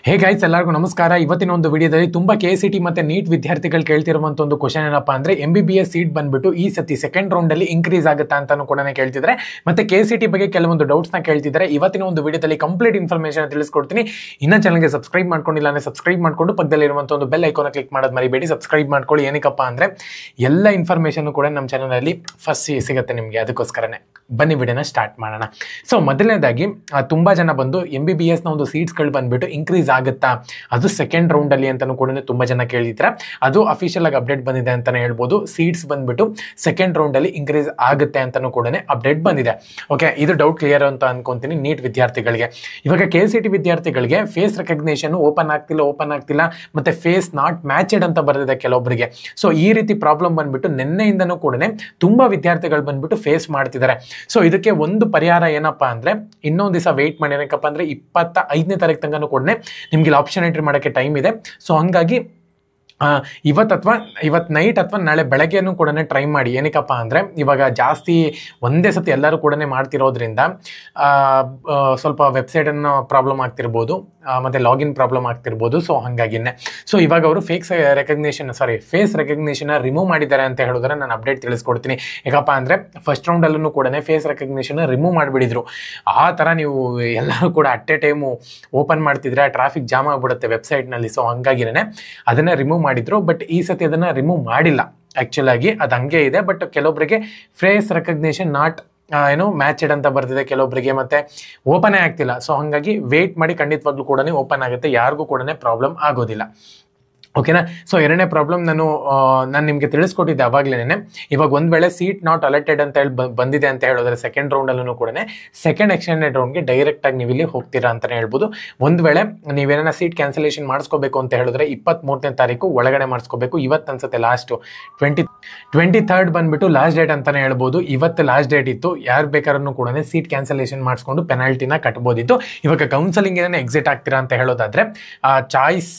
Hey guys, ಎಲ್ಲರಿಗೂ ನಮಸ್ಕಾರ. ಇವತ್ತಿನ ಒಂದು ವಿಡಿಯೋದಲ್ಲಿ ತುಂಬಾ KCT ಮತ್ತೆ ನೀಟ್ ವಿದ್ಯಾರ್ಥಿಗಳು ಕೇಳ್ತಿರುವಂತ ಒಂದು ಕ್ವಶನ್ ಏನಪ್ಪಾ ಅಂದ್ರೆ MBBS ಸೀಟ್ ಬಂದ್ಬಿಟ್ಟು ಈ ಸತಿ ಸೆಕೆಂಡ್ ರೌಂಡ್ ಅಲ್ಲಿ ಇನ್ಕ್ರೀಸ್ ಆಗುತ್ತಾ ಅಂತಾನು ಕೂಡ ಕೇಳ್ತಿದ್ರೆ, ಮತ್ತೆ KCT ಬಗ್ಗೆ ಕೆಲವೊಂದು ಡೌಟ್ಸ್ ನ ಕೇಳ್ತಿದ್ದಾರೆ. ಇವತ್ತಿನ ಒಂದು ವಿಡಿಯೋದಲ್ಲಿ ಕಂಪ್ಲೀಟ್ ಇನ್ಫಾರ್ಮೇಶನ್ ತಿಳಿಸ್ಕೊಡ್ತೀನಿ. ಇನ್ನ ಚಾನಲ್ಗೆ ಸಬ್ಸ್ಕ್ರೈಬ್ ಮಾಡ್ಕೊಂಡಿಲ್ಲ ಅಂದ್ರೆ ಸಬ್ಸ್ಕ್ರೈಬ್ ಮಾಡ್ಕೊಂಡು ಪಕ್ಕದಲ್ಲಿ ಇರುವಂತ ಒಂದು ಬೆಲ್ ಐಕಾನ್ ಕ್ಲಿಕ್ ಮಾಡೋದು ಮರಿಬೇಡಿ. ಸಬ್ಸ್ಕ್ರೈಬ್ ಮಾಡ್ಕೊಳ್ಳಿ. ಏನಕ್ಕಪ್ಪ ಅಂದ್ರೆ ಎಲ್ಲ ಇನ್ಫಾರ್ಮೇಶನ್ ಕೂಡ ನಮ್ಮ ಚಾನಲ್ ಅಲ್ಲಿ ಫಸ್ಟ್ ಸಿಗುತ್ತೆ ನಿಮಗೆ. ಅದಕ್ಕೋಸ್ಕರನೇ ಬನ್ನಿ ವಿಡಿಯೋನ ಸ್ಟಾರ್ಟ್ ಮಾಡೋಣ. ಸೊ ಮೊದಲನೇದಾಗಿ ತುಂಬಾ ಜನ ಬಂದು MBBS ನ ಒಂದು ಸೀಟ್ಸ್ಗಳು ಬಂದ್ಬಿಟ್ಟು ಇನ್ಕ್ರೀಸ್ ಆಗುತ್ತಾ, ಅದು ಸೆಕೆಂಡ್ ರೌಂಡ್ ಅಲ್ಲಿ ಅಂತಾನು ಕೂಡ ತುಂಬಾ ಜನ ಕೇಳಿದ್ರೆ, ಅದು ಅಫಿಷಿಯಲ್ ಆಗಿ ಅಪ್ಡೇಟ್ ಬಂದಿದೆ ಅಂತಾನೆ ಹೇಳ್ಬೋದು. ಸೀಟ್ಸ್ ಬಂದ್ಬಿಟ್ಟು ಸೆಕೆಂಡ್ ರೌಂಡ್ ಅಲ್ಲಿ ಇನ್ಕ್ರೀಸ್ ಆಗುತ್ತೆ ಅಂತಾನು ಕೂಡ ಅಪ್ಡೇಟ್ ಬಂದಿದೆ. ಓಕೆ, ಇದು ಡೌಟ್ ಕ್ಲಿಯರ್ ಅಂತ ಅನ್ಕೊಂತೀನಿ ನೀಟ್ ವಿದ್ಯಾರ್ಥಿಗಳಿಗೆ. ಇವಾಗ KCT ವಿದ್ಯಾರ್ಥಿಗಳಿಗೆ ಫೇಸ್ ರೆಕಗ್ನೇಷನ್ ಓಪನ್ ಆಗ್ತಿಲ್ಲ ಮತ್ತೆ ಫೇಸ್ ನಾಟ್ ಮ್ಯಾಚೆಡ್ ಅಂತ ಬರೆದಿದೆ ಕೆಲವೊಬ್ಬರಿಗೆ. ಸೊ ಈ ರೀತಿ ಪ್ರಾಬ್ಲಮ್ ಬಂದ್ಬಿಟ್ಟು ನಿನ್ನೆಯಿಂದನೂ ಕೂಡ ತುಂಬಾ ವಿದ್ಯಾರ್ಥಿಗಳು ಬಂದ್ಬಿಟ್ಟು ಫೇಸ್ ಮಾಡ್ತಿದ್ದಾರೆ. ಸೊ ಇದಕ್ಕೆ ಒಂದು ಪರಿಹಾರ ಏನಪ್ಪಾ ಅಂದ್ರೆ, ಇನ್ನೊಂದು ದಿವಸ ವೆಯ್ಟ್ ಮಾಡಿ. ಏನಕ್ಕಪ್ಪ ಅಂದ್ರೆ 25ನೇ ತಾರೀಕು ತನಕ ಕೂಡ ನಿಮ್ಗೆ ಆಪ್ಷನ್ ಎಂಟ್ರಿ ಮಾಡೋಕ್ಕೆ ಟೈಮ್ ಇದೆ. ಸೊ ಹಂಗಾಗಿ ಇವತ್ತು ನೈಟ್ ಅಥವಾ ನಾಳೆ ಬೆಳಗ್ಗೆನೂ ಕೂಡ ಟ್ರೈ ಮಾಡಿ. ಏನಕ್ಕಪ್ಪ ಅಂದರೆ ಇವಾಗ ಜಾಸ್ತಿ ಒಂದೇ ಸತಿ ಎಲ್ಲರೂ ಕೂಡ ಮಾಡ್ತಿರೋದ್ರಿಂದ ಸ್ವಲ್ಪ ವೆಬ್ಸೈಟನ್ನು ಪ್ರಾಬ್ಲಮ್ ಆಗ್ತಿರ್ಬೋದು, ಮತ್ತು ಲಾಗಿನ್ ಪ್ರಾಬ್ಲಮ್ ಆಗ್ತಿರ್ಬೋದು. ಸೊ ಹಾಗಾಗಿನೇ ಇವಾಗ ಅವರು ಫೇಸ್ ರೆಕಗ್ನೇಷನ್ ರಿಮೂವ್ ಮಾಡಿದ್ದಾರೆ ಅಂತ ಹೇಳಿದ್ರೆ ನಾನು ಅಪ್ಡೇಟ್ ತಿಳಿಸ್ಕೊಡ್ತೀನಿ. ಯಾಕಪ್ಪ ಅಂದರೆ ಫಸ್ಟ್ ರೌಂಡಲ್ಲೂ ಕೂಡ ಫೇಸ್ ರೆಕಗ್ನೇಷನ್ ರಿಮೂವ್ ಮಾಡಿಬಿಡಿದ್ರು. ಆ ಥರ ನೀವು ಎಲ್ಲರೂ ಕೂಡ ಅಟ್ ಎ ಟೈಮು ಓಪನ್ ಮಾಡ್ತಿದ್ರೆ ಟ್ರಾಫಿಕ್ ಜಾಮ್ ಆಗಿಬಿಡುತ್ತೆ ವೆಬ್ಸೈಟ್ನಲ್ಲಿ. ಸೊ ಹಂಗಾಗಿನೇ ಅದನ್ನು ರಿಮೂವ್ ಮಾಡಿದ್ರು. ಬಟ್ ಈ ಸತಿ ಅದನ್ನು ರಿಮೂವ್ ಮಾಡಿಲ್ಲ. ಆ್ಯಕ್ಚುಲ್ ಆಗಿ ಅದು ಹಂಗೆ ಇದೆ. ಬಟ್ ಕೆಲವೊಬ್ಬರಿಗೆ ಫೇಸ್ ರೆಕಗ್ನೇಷನ್ ನಾಟ್ ಮ್ಯಾಚೆಡ್ ಅಂತ ಬರ್ತಿದೆ, ಕೆಲವೊಬ್ಬರಿಗೆ ಮತ್ತೆ ಓಪನೇ ಆಗ್ತಿಲ್ಲ. ಸೊ ಹಾಗಾಗಿ ವೇಟ್ ಮಾಡಿ, ಖಂಡಿತವಾಗ್ಲೂ ಕೂಡ ಓಪನ್ ಆಗುತ್ತೆ, ಯಾರಿಗೂ ಕೂಡ ಪ್ರಾಬ್ಲಮ್ ಆಗೋದಿಲ್ಲ. ಓಕೆನಾ. ಸೊ ಎರಡನೇ ಪ್ರಾಬ್ಲಮ್ ನಾನು ನಿಮಗೆ ತಿಳಿಸ್ಕೊಟ್ಟಿದ್ದೆ ಅವಾಗಲೇ. ಇವಾಗ ಒಂದು ವೇಳೆ ಸೀಟ್ ನಾಟ್ ಅಲಾಟೆಡ್ ಅಂತ ಹೇಳಿ ಬಂದಿದೆ ಅಂತ ಹೇಳಿದ್ರೆ ಸೆಕೆಂಡ್ ರೌಂಡಲ್ಲೂ ಕೂಡ ಸೆಕೆಂಡ್ ಎಕ್ಸ್ಟೆಂಡೆಡ್ ರೌಂಡ್ಗೆ ಡೈರೆಕ್ಟಾಗಿ ನೀವು ಇಲ್ಲಿ ಹೋಗ್ತೀರಾ ಅಂತಲೇ ಹೇಳ್ಬೋದು. ಒಂದು ವೇಳೆ ನೀವೇನ ಸೀಟ್ ಕ್ಯಾನ್ಸಲೇಷನ್ ಮಾಡಿಸ್ಕೋಬೇಕು ಅಂತ ಹೇಳಿದ್ರೆ 23ನೇ ತಾರೀಕು ಒಳಗಡೆ ಮಾಡಿಸ್ಕೋಬೇಕು. ಇವತ್ತು ಅನ್ಸುತ್ತೆ ಲಾಸ್ಟು 23rd ಬಂದ್ಬಿಟ್ಟು ಲಾಸ್ಟ್ ಡೇಟ್ ಅಂತಲೇ ಹೇಳ್ಬೋದು. ಇವತ್ತು ಲಾಸ್ಟ್ ಡೇಟ್ ಇತ್ತು. ಯಾರು ಬೇಕಾದ್ರೂ ಕೂಡ ಸೀಟ್ ಕ್ಯಾನ್ಸಲೇಷನ್ ಮಾಡಿಸ್ಕೊಂಡು ಪೆನಾಲ್ಟಿನ ಕಟ್ಬೋದಿತ್ತು. ಇವಾಗ ಕೌನ್ಸಲಿಂಗ್ ಏನೇ ಎಕ್ಸಿಟ್ ಆಗ್ತೀರಾ ಅಂತ ಹೇಳೋದಾದ್ರೆ ಚಾಯ್ಸ್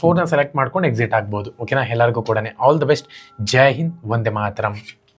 4ನ ಸೆಲೆಕ್ಟ್ ಮಾಡ್ಕೊಂಡು ಎಕ್ಸಿಟ್ ಆಗ್ಬೋದು. ಓಕೆನಾ. ಎಲ್ಲರಿಗೂ ಕೂಡ all the best. Jai Hind, Vande Mataram.